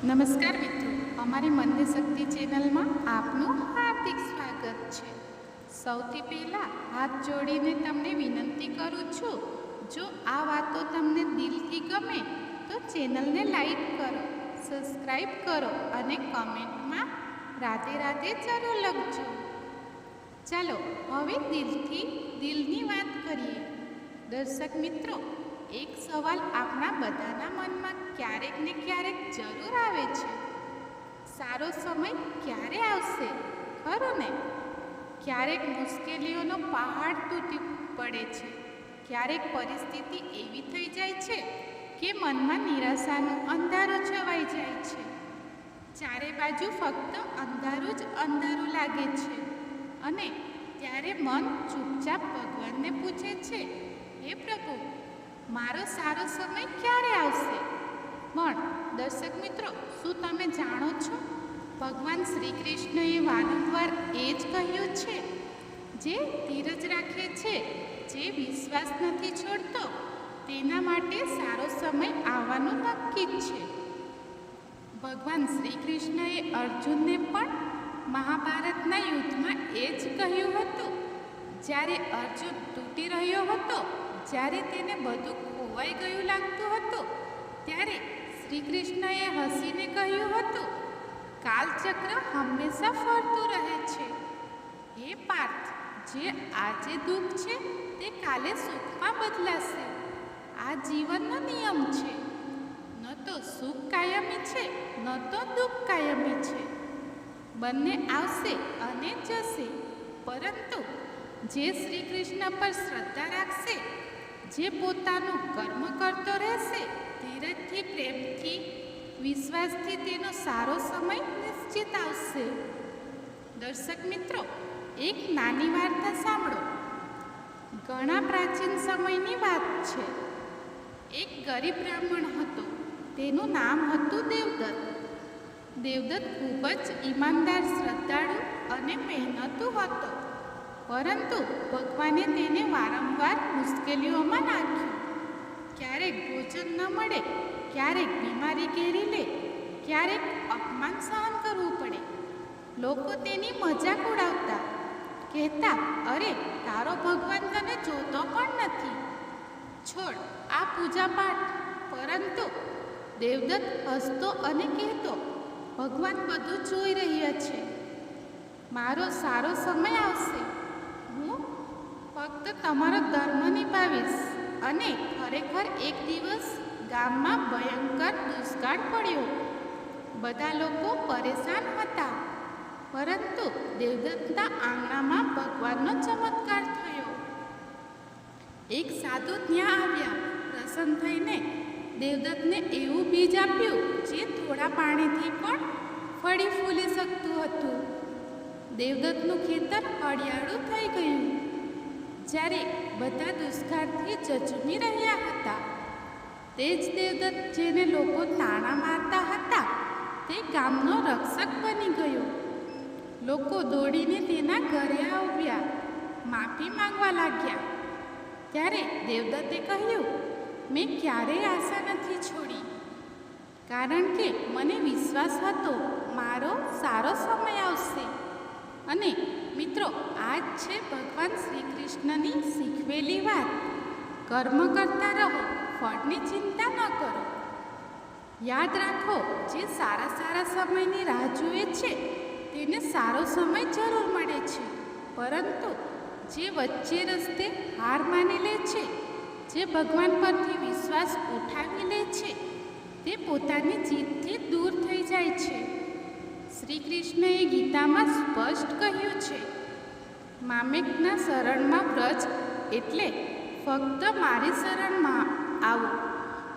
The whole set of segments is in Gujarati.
નમસ્કાર મિત્રો, અમારી મનની શક્તિ ચેનલમાં આપનું હાર્દિક સ્વાગત છે. સૌથી પહેલાં હાથ જોડીને તમને વિનંતી કરું છું, જો આ વાતો તમને દિલથી ગમે તો ચેનલને લાઈક કરો, સબસ્ક્રાઈબ કરો અને કમેન્ટમાં રાધે રાધે જરૂર લખજો. ચાલો હવે દિલની વાત કરીએ. દર્શક મિત્રો, એક સવાલ આપણા બધાના મનમાં ક્યારેક ને ક્યારેક જરૂર આવે છે. સારો સમય ક્યારે આવશે, ખરું ને? ક્યારેક મુશ્કેલીઓનો પહાડ તૂટી પડે છે, ક્યારેક પરિસ્થિતિ એવી થઈ જાય છે કે મનમાં નિરાશાનું અંધારું છવાઈ જાય છે. ચારે બાજુ ફક્ત અંધારું જ અંધારું લાગે છે અને ત્યારે મન ચૂપચાપ ભગવાનને પૂછે છે, હે પ્રભુ, મારો સારો સમય ક્યારે આવશે? પણ દર્શક મિત્રો, શું તમે જાણો છો, ભગવાન શ્રી કૃષ્ણએ વારંવાર એ જ કહ્યું છે, જે ધીરજ રાખે છે, જે વિશ્વાસ નથી છોડતો, તેના માટે સારો સમય આવવાનું નક્કી જ છે. ભગવાન શ્રી કૃષ્ણએ અર્જુનને પણ મહાભારતના યુદ્ધમાં એ જ કહ્યું હતું. જ્યારે અર્જુન તૂટી રહ્યો હતો, જ્યારે તેને બધું ખોવાઈ ગયું લાગતું હતું, ત્યારે શ્રી કૃષ્ણએ હસીને કહ્યું હતું, કાલચક્ર હંમેશા ફરતું રહે છે. હે પાર્થ, જે આજે દુઃખ છે તે કાલે સુખમાં બદલાશે. આ જીવનનો નિયમ છે. ન તો સુખ કાયમી છે, ન તો દુઃખ કાયમી છે. બંને આવશે અને જશે, પરંતુ જે શ્રી કૃષ્ણ પર શ્રદ્ધા રાખશે, જે પોતાનું કર્મ કરતો રહેશે, ધીરજથી, પ્રેમથી, વિશ્વાસથી, તેનો સારો સમય નિશ્ચિત આવશે. દર્શક મિત્રો, એક નાની વાર્તા સાંભળો. ઘણા પ્રાચીન સમયની વાત છે. એક ગરીબ બ્રાહ્મણ હતો. તેનું નામ હતું દેવદત્ત. દેવદત્ત ખૂબ જ ઈમાનદાર, શ્રદ્ધાળુ અને મહેનતુ હતો. પરંતુ ભગવાને તેને વારંવાર મુશ્કેલીઓમાં નાખ્યો. ક્યારેક ભોજન ન મળે, ક્યારેક બીમારી ઘેરી લે, ક્યારેક અપમાન સહન કરવું પડે. લોકો તેની મજાક ઉડાવતા, કહેતા, અરે, તારો ભગવાન તને જોતો પણ નથી, છોડ આ પૂજાપાઠ. પરંતુ દેવદત્ત હસતો અને કહેતો, ભગવાન બધું જોઈ રહ્યા છે. મારો સારો સમય આવશે. હું ફક્ત તમારો ધર્મ નિભાવીશ. અને ખરેખર એક દિવસ ગામમાં ભયંકર દુષ્કાળ પડ્યો. બધા લોકો પરેશાન હતા, પરંતુ દેવદત્તના આંગણામાં ભગવાનનો ચમત્કાર થયો. એક સાધુ ત્યાં આવ્યા. પ્રસન્ન થઈને દેવદત્તને એવું બીજ આપ્યું જે થોડા પાણીથી પણ ફળી ફૂલી શકતું હતું. દેવદત્તનું ખેતર હળિયાળું થઈ ગયું. જ્યારે બધા દુષ્કાળથી ઝઝૂમી રહ્યા હતા, તે જ દેવદત્ત, જેને લોકો તાણા મારતા હતા, તે ગામનો રક્ષક બની ગયો. લોકો દોડીને તેના ઘરે આવ્યા, માફી માંગવા લાગ્યા. ત્યારે દેવદત્તે કહ્યું, મેં ક્યારેય આશા નથી છોડી, કારણ કે મને વિશ્વાસ હતો મારો સારો સમય આવશે. અને મિત્રો, આ જ છે ભગવાન શ્રી કૃષ્ણની શીખવેલી વાત. કર્મ કરતા રહો, ફળની ચિંતા ન કરો. યાદ રાખો, જે સારા સમયની રાહ જુએ છે તેને સારો સમય જરૂર મળે છે. પરંતુ જે વચ્ચે રસ્તે હાર માની લે છે, જે ભગવાન પરથી વિશ્વાસ ઉઠાવી લે છે, તે પોતાની જીતથી દૂર થઈ જાય છે. શ્રી કૃષ્ણએ ગીતામાં સ્પષ્ટ કહ્યું છે, મામેકના શરણમાં વ્રજ, એટલે ફક્ત મારી શરણમાં આવો.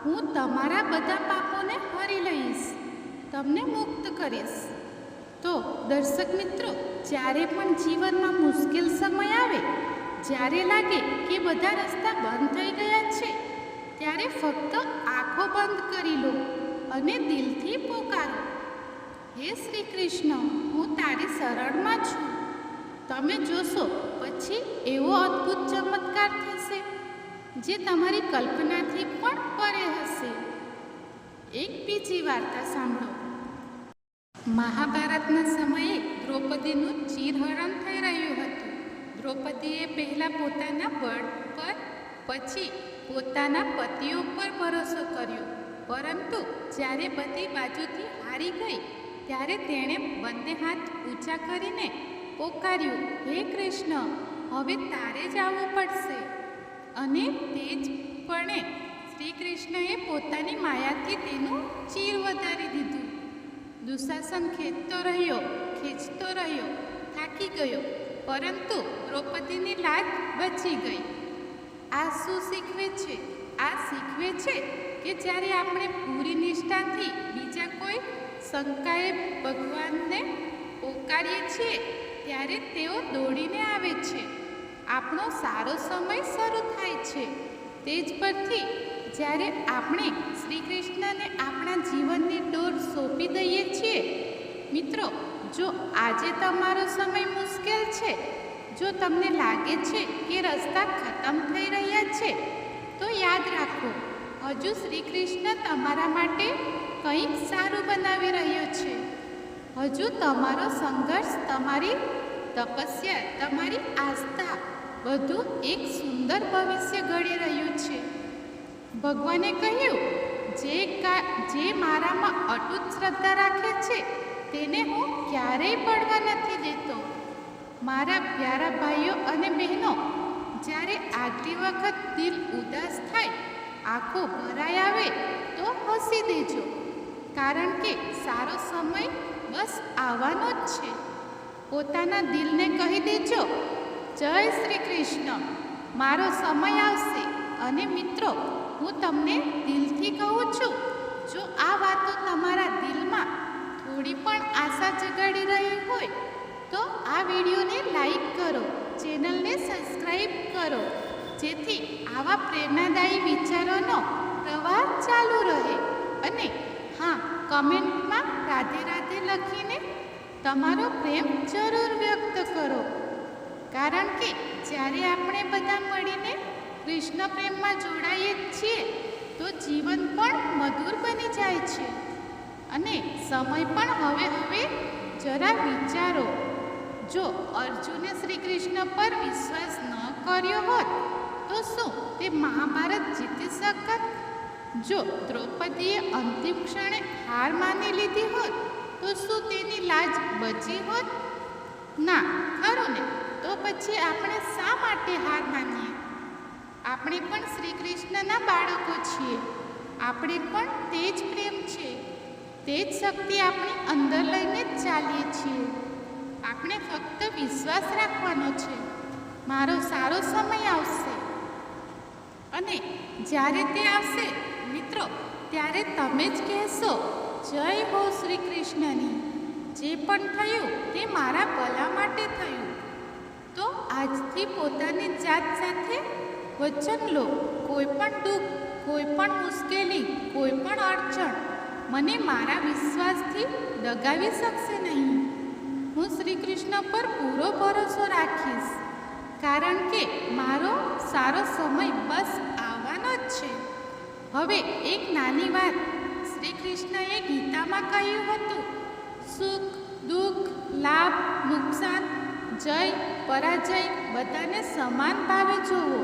હું તમારા બધા પાપોને હરી લઈશ, તમને મુક્ત કરીશ. તો દર્શક મિત્રો, જ્યારે પણ જીવનમાં મુશ્કેલ સમય આવે, જ્યારે લાગે કે બધા રસ્તા બંધ થઈ ગયા છે, ત્યારે ફક્ત આંખો બંધ કરી લો અને દિલથી પોકારો, હે શ્રી કૃષ્ણ, હું તારી શરણમાં છું. તમે જોશો, પછી એવો અદ્ભુત ચમત્કાર થશે જે તમારી કલ્પનાથી પણ પરે હશે. એક બીજી વાર્તા સાંભળો. મહાભારતના સમયે દ્રૌપદીનું ચીરહરણ થઈ રહ્યું હતું. દ્રૌપદીએ પહેલાં પોતાના બળ પર, પછી પોતાના પતિઓ પર ભરોસો કર્યો. પરંતુ જ્યારે બધી બાજુથી હારી ગઈ ત્યારે તેણે બંને હાથ ઊંચા કરીને પોકાર્યું, હે કૃષ્ણ, હવે તારે જ આવવું પડશે. અને તે જ પણે શ્રી કૃષ્ણએ પોતાની માયાથી તેનું ચીર વધારી દીધું. દુશાસન ખેંચતો રહ્યો, થાકી ગયો, પરંતુ દ્રૌપદીની લાજ બચી ગઈ. આ શું શીખવે છે? આ શીખવે છે કે જ્યારે આપણે પૂરી નિષ્ઠાથી બીજા કોઈ શંકાએ ભગવાનને પોકારીએ છીએ ત્યારે તેઓ દોડીને આવે છે. આપણો સારો સમય શરૂ થાય છે. તે જ પરથી જ્યારે આપણે શ્રી કૃષ્ણને આપણા જીવનની ડોર સોંપી દઈએ છીએ. મિત્રો, જો આજે તમારો સમય મુશ્કેલ છે, જો તમને લાગે છે કે રસ્તા ખતમ થઈ રહ્યા છે, તો યાદ રાખો, હજુ શ્રી કૃષ્ણ તમારા માટે કંઈક સારું બનાવી રહ્યો છે. હજુ તમારો સંઘર્ષ, તમારી તપસ્યા, તમારી આસ્થા બધું એક સુંદર ભવિષ્ય ઘડી રહ્યું છે. ભગવાને કહ્યું, જે મારામાં અટૂટ શ્રદ્ધા રાખે છે તેને હું ક્યારેય પડવા નથી દેતો. મારા પ્યારા ભાઈઓ અને બહેનો, જ્યારે આગલી વખત દિલ ઉદાસ થાય, આંખો ભરાઈ આવે તો હસી દેજો, કારણ કે સારો સમય બસ આવવાનો જ છે. પોતાના દિલને કહી દેજો, જય શ્રી કૃષ્ણ, મારો સમય આવશે. અને મિત્રો, હું તમને દિલથી કહું છું, જો આ વાતો તમારા દિલમાં થોડી પણ આશા જગાડી રહી હોય તો આ વિડીયોને લાઈક કરો, ચેનલને સબસ્ક્રાઈબ કરો, જેથી આવા પ્રેરણાદાયી વિચારોનો પ્રવાહ ચાલુ રહે. અને હા, કમેન્ટમાં રાધે રાધે લખીને તમારો પ્રેમ જરૂર વ્યક્ત કરો, કારણ કે જ્યારે આપણે બધા મળીને કૃષ્ણ પ્રેમમાં જોડાઈએ છીએ તો જીવન પણ મધુર બની જાય છે. અને સમય પણ હવે જરા વિચારો, જો અર્જુને શ્રી કૃષ્ણ પર વિશ્વાસ ન કર્યો હોત તો શું તે મહાભારત જીતી શકત? જો દ્રૌપદીએ અંતિમ ક્ષણે હાર માની લીધી હોત તો શું તેની લાજ બચી હોત? ના, ખરું ને? તો પછી આપણે શા માટે હાર માનીએ? આપણે પણ શ્રી કૃષ્ણના બાળકો છીએ. આપણે પણ તે જ પ્રેમ છે, તે જ શક્તિ આપણી અંદર લઈને જ ચાલીએ છીએ. આપણે ફક્ત વિશ્વાસ રાખવાનો છે. મારો સારો સમય આવશે. અને જ્યારે તે આવશે મિત્રો, ત્યારે તમે જ કહેશો, જય હો શ્રી કૃષ્ણની. જે પણ થયું તે મારા ભલા માટે થયું. તો આજથી પોતાની જાત સાથે વચન લો, કોઈ પણ દુઃખ, કોઈ પણ મુશ્કેલી, કોઈ પણ અડચણ મને મારા વિશ્વાસથી દગાવી શકશે નહીં. હું શ્રી કૃષ્ણ પર પૂરો ભરોસો રાખીશ, કારણ કે મારો સારો સમય બસ આવવાનો જ છે. હવે એક નાની વાત, શ્રી કૃષ્ણએ ગીતામાં કહ્યું હતું, સુખ, દુઃખ, લાભ, નુકસાન, જય, પરાજય બધાને સમાન ભાવે જોવો.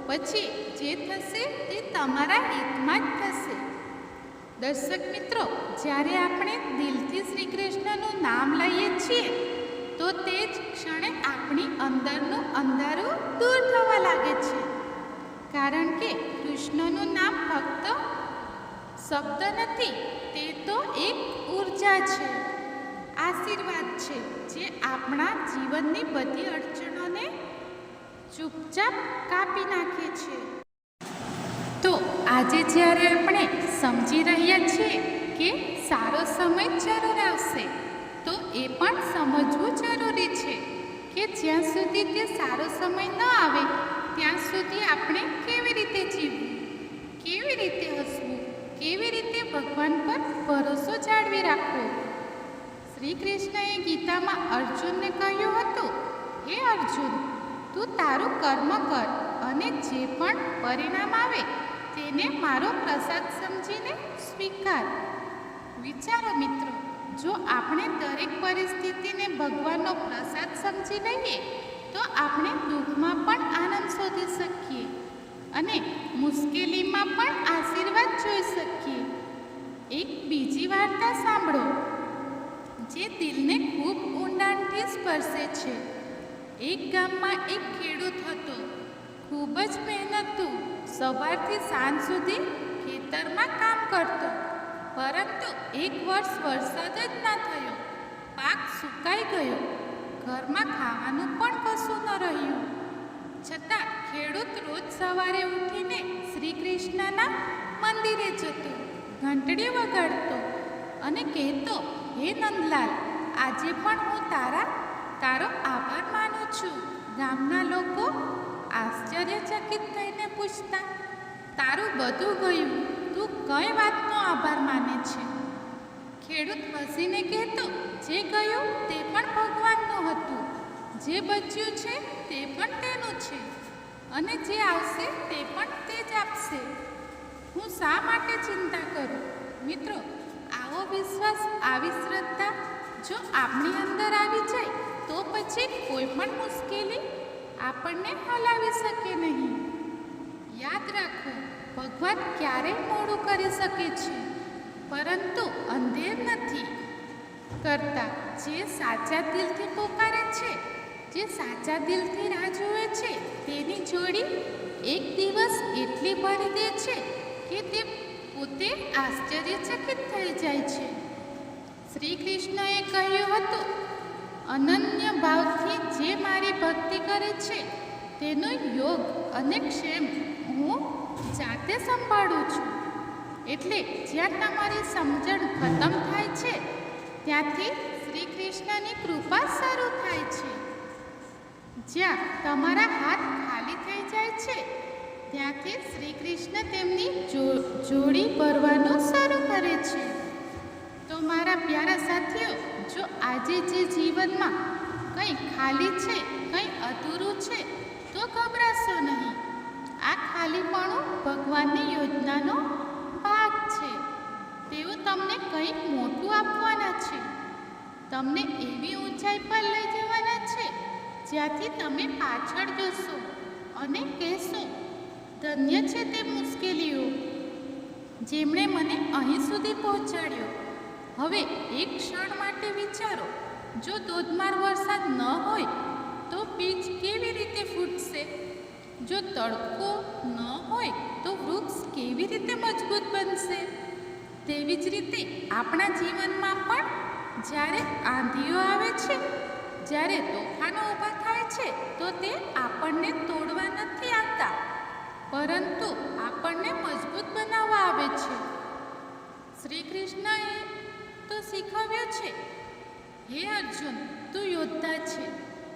પછી જે થશે તે તમારા હિતમાં જ થશે. દર્શક મિત્રો, જ્યારે આપણે દિલથી શ્રી કૃષ્ણનું નામ લઈએ છીએ તો તે જ ક્ષણે આપણી અંદરનું અંધારું દૂર થવા લાગે છે, કારણ કે કૃષ્ણનું નામ ફક્ત શબ્દ નથી, તે તો એક ઊર્જા છે, આશીર્વાદ છે, જે આપણા જીવનની બધી અડચણોને ચૂપચાપ કાપી નાખે છે. તો આજે જ્યારે આપણે સમજી રહ્યા છીએ કે સારો સમય જરૂર આવશે, તો એ પણ સમજવું જરૂરી છે કે જ્યાં સુધી તે સારો સમય ન આવે ત્યાં સુધી આપણે કેવી રીતે જીવવું, કેવી રીતે હસવું, કેવી રીતે ભગવાન પર ભરોસો જાળવી રાખવો. શ્રી કૃષ્ણએ ગીતામાં અર્જુનને કહ્યું હતું, હે અર્જુન, તું તારું કર્મ કર અને જે પણ પરિણામ આવે તેને મારો પ્રસાદ સમજીને સ્વીકાર. વિચારો મિત્રો, જો આપણે દરેક પરિસ્થિતિને ભગવાનનો પ્રસાદ સમજી લઈએ તો આપણે દુઃખમાં પણ આનંદ શોધી શકીએ અને મુશ્કેલીમાં પણ આશીર્વાદ જોઈ શકીએ. એક બીજી વાર્તા સાંભળો જે દિલને ખૂબ ઊંડાણથી સ્પર્શે છે. એક ગામમાં એક ખેડૂત હતો. ખૂબ જ મહેનતુ. સવારથી સાંજ સુધી ખેતરમાં કામ કરતો. પરંતુ એક વર્ષ વરસાદ જ ના થયો. પાક સુકાઈ ગયો. ઘરમાં ખાવાનું પણ કશું ન રહ્યું. છતાં ખેડૂત રોજ સવારે ઉઠીને શ્રી કૃષ્ણના મંદિરે જતો, ઘંટડી વગાડતો અને કહેતો, હે નંદલાલ, આજે પણ હું તારો આભાર માનું છું. ગામના લોકો આશ્ચર્યચકિત થઈને પૂછતા, તારું બધું ગયું, તું કઈ વાતનો આભાર માને છે? ખેડૂત હસીને કહેતો, જે ગયું તે પણ ભગવાનનું હતું, જે બચ્યું છે તે પણ તેનું છે અને જે આવશે તે પણ તે જ આપશે. હું શા માટે ચિંતા કરું? મિત્રો, આવો વિશ્વાસ, આવી શ્રદ્ધા જો આપણી અંદર આવી જાય તો પછી કોઈ પણ મુશ્કેલી આપણને હલાવી શકે નહીં. યાદ રાખો, ભગવાન ક્યારેય મોડું કરી શકે છે પરંતુ અંધેર નથી કરતા. જે સાચા દિલથી પોકારે છે, જે સાચા દિલથી રાહ જુએ છે, તેની જોડી એક દિવસ એટલી ભરી દે છે કે તે પોતે આશ્ચર્યચકિત થઈ જાય છે. શ્રી કૃષ્ણએ કહ્યું હતું, અનન્ય ભાવથી જે મારી ભક્તિ કરે છે તેનો યોગ અને ક્ષેમ હું જાતે સંભાળું છું. એટલે જ્યાં તમારી સમજણ ખતમ થાય છે ત્યાંથી શ્રી કૃષ્ણની કૃપા શરૂ થાય છે. જ્યાં તમારા હાથ ખાલી થઈ જાય છે ત્યાંથી શ્રી કૃષ્ણ તેમની જોડી ભરવાનું શરૂ કરે છે. તો મારા પ્યારા સાથીઓ, જો આજે જે જીવનમાં કંઈ ખાલી છે, કંઈ અધૂરું છે, તો ગભરાશો નહીં. આ ખાલીપણું ભગવાનની યોજનાનો ભાગ છે. તેઓ તમને કંઈક મોટું આપવાના છે. તમને એવી ઊંચાઈ પર લઈ જવાના છે જ્યાંથી તમે પાછળ જોશો અને કહેશો, ધન્ય છે તે મુશ્કેલીઓ જેમણે મને અહીં સુધી પહોંચાડ્યો. હવે એક ક્ષણ માટે વિચારો, જો ધોધમાર વરસાદ ન હોય તો બીજ કેવી રીતે ફૂટશે? જો તડકો ન હોય તો વૃક્ષ કેવી રીતે મજબૂત બનશે? તેવી જ રીતે આપણા જીવનમાં પણ જ્યારે આંધીઓ આવે છે, જ્યારે તોફાનો ઊભા થાય છે, તો તે આપણને તોડવા નથી આવતા પરંતુ આપણને મજબૂત બનાવવા આવે છે. શ્રી કૃષ્ણએ તો શીખવ્યું છે, હે અર્જુન, તું યોદ્ધા છે.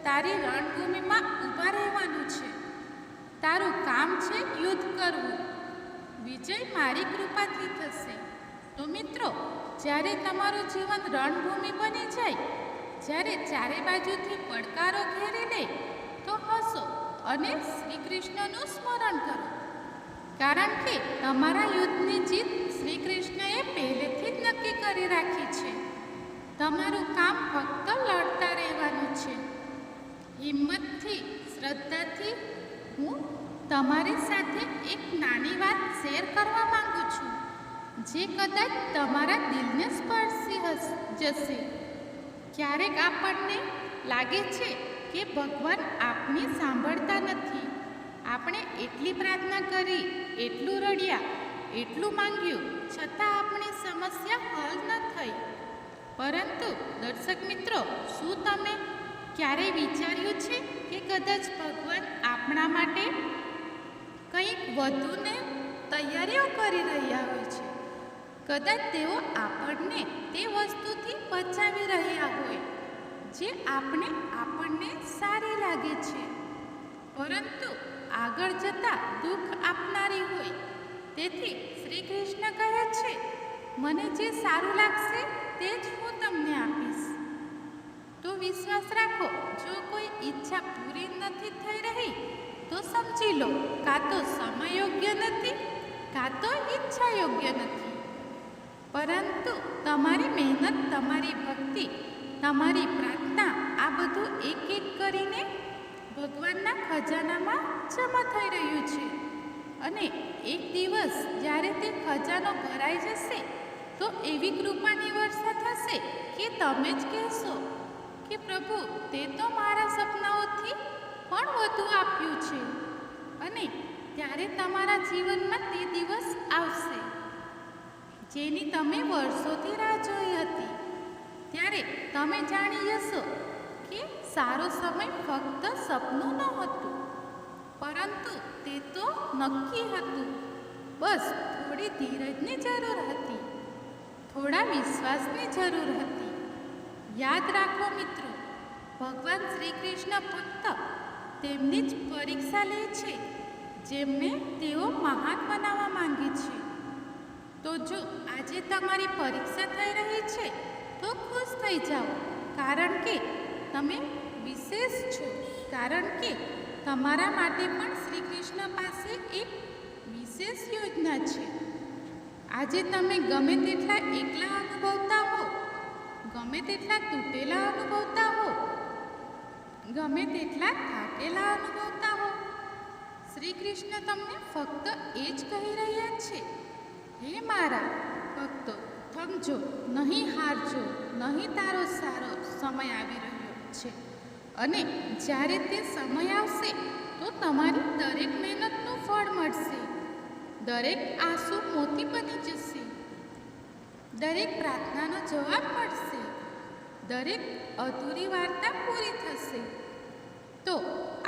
તારી રણભૂમિમાં ઊભા રહેવાનું છે. તારું કામ છે યુદ્ધ કરવું. વિજય મારી કૃપાથી થશે. તો મિત્રો, જ્યારે તમારું જીવન રણભૂમિ બની જાય, જ્યારે ચારે બાજુથી પડકારો ઘેરી લે, તો હસો અને શ્રી કૃષ્ણનું સ્મરણ કરો. કારણ કે તમારા યુદ્ધની જીત શ્રી કૃષ્ણએ પહેલેથી જ નક્કી કરી રાખી છે. તમારું કામ ફક્ત લડતા રહેવાનું છે. હિંમતથી, શ્રદ્ધાથી હું તમારી સાથે એક નાની વાત શેર કરવા માંગુ છું, જે કદાચ તમારા દિલને સ્પર્શી જશે. ક્યારેક આપણને લાગે છે કે ભગવાન આપની સાંભળતા નથી. આપણે એટલી પ્રાર્થના કરી, એટલું રડ્યા, એટલું માંગ્યું, છતાં આપણી સમસ્યા હલ ન થઈ. પરંતુ દર્શક મિત્રો, શું તમે ક્યારેય વિચાર્યું છે કે કદાચ ભગવાન આપણા માટે કંઈક વધુને તૈયારીઓ કરી રહ્યા હોય છે? કદાચ તેઓ આપણને તે વસ્તુથી બચાવી રહ્યા હોય જે આપણને સારી લાગે છે, પરંતુ આગળ જતાં દુઃખ આપનારી હોય. તેથી શ્રી કૃષ્ણ કહે છે, મને જે સારું લાગશે તે જ હું તમને આપીશ. તો વિશ્વાસ રાખો, જો કોઈ ઈચ્છા પૂરી નથી થઈ રહી તો સમજી લો, કાં તો સમય યોગ્ય નથી, કાં તો ઈચ્છા યોગ્ય નથી. પરંતુ તમારી મહેનત, તમારી ભક્તિ, તમારી પ્રાર્થના આ બધું એક એક કરીને ભગવાનના ખજાનામાં જમા થઈ રહ્યું છે. અને એક દિવસ જ્યારે તે ખજાનો ભરાઈ જશે તો એવી કૃપાની વર્ષા થશે કે તમે જ કહેશો કે પ્રભુ, તે તો મારા સપનાઓથી પણ વધુ આપ્યું છે. અને ત્યારે તમારા જીવનમાં તે દિવસ આવશે જેની તમે વર્ષોથી રાહ જોઈ હતી. ત્યારે તમે જાણી જશો કે સારો સમય ફક્ત સપનું નહોતું, પરંતુ તે તો નક્કી હતું. બસ થોડી ધીરજની જરૂર હતી, થોડા વિશ્વાસની જરૂર હતી. યાદ રાખો મિત્રો, ભગવાન શ્રી કૃષ્ણ ફક્ત તેમની જ પરીક્ષા લે છે જેમને તેઓ મહાન બનાવવા માંગે છે. તો જો આજે તમારી પરીક્ષા થઈ રહી છે તો ખુશ થઈ જાઓ, કારણ કે તમે વિશેષ છો, કારણ કે તમારા માટે પણ શ્રી કૃષ્ણ પાસે એક વિશેષ યોજના છે. આજે તમે ગમે તેટલા એકલા અનુભવતા હો, ગમે તેટલા તૂટેલા અનુભવતા હો, ગમે તેટલા થાકેલા અનુભવતા હો, શ્રી કૃષ્ણ તમને ફક્ત એ જ કહી રહ્યા છે, હે મારા ભક્તો, થમજો, નહીં હારજો, નહીં, તારો સારો સમય આવી રહ્યો છે. અને જ્યારે તે સમય આવશે તો તમારી દરેક મહેનતનું ફળ મળશે. દરેક આંસુ મોતી બની જશે, દરેક પ્રાર્થનાનો જવાબ મળશે, દરેક અધૂરી વાર્તા પૂરી થશે. તો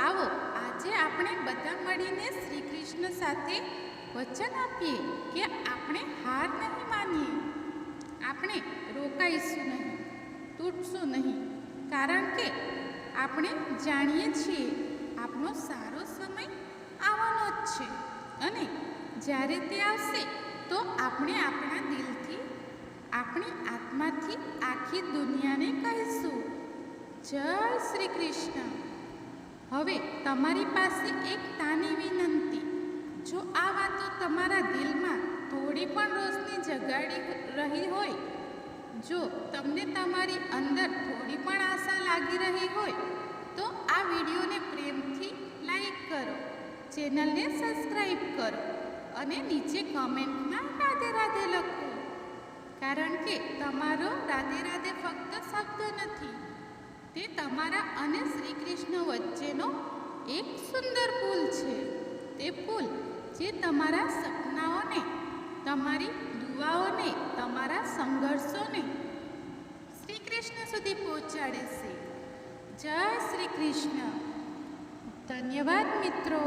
આવો આજે આપણે બધા મળીને શ્રી કૃષ્ણ સાથે વચન આપીએ કે આપણે હાર નહીં માનીએ, આપણે રોકાઈશું નહીં, તૂટશું નહીં, કારણ કે આપણે જાણીએ છીએ આપણો સારો સમય આવવાનો જ છે. અને જ્યારે તે આવશે તો આપણે આપણા દિલથી, આપણી આત્માથી આખી દુનિયાને કહીશું, જય શ્રી કૃષ્ણ. હવે તમારી પાસે એક નાની વિનંતી, જો આ વાતો તમારા દિલમાં થોડી પણ રોશની જગાડી રહી હોય, જો તમને તમારી અંદર થોડી પણ આશા લાગી રહી હોય, તો આ વિડીયોને પ્રેમથી લાઈક કરો, ચેનલને સબસ્ક્રાઈબ કરો અને નીચે કમેન્ટમાં રાધે રાધે લખો, કારણ કે તમારો રાધે રાધે ફક્ત શબ્દ નથી, તે તમારા અને શ્રી કૃષ્ણ વચ્ચેનો એક સુંદર પુલ છે. તે પુલ જે તમારા સપનાઓને, તમારી દુઆઓને, તમારા સંઘર્ષોને શ્રી કૃષ્ણ સુધી પહોંચાડે છે. જય શ્રી કૃષ્ણ. ધન્યવાદ મિત્રો.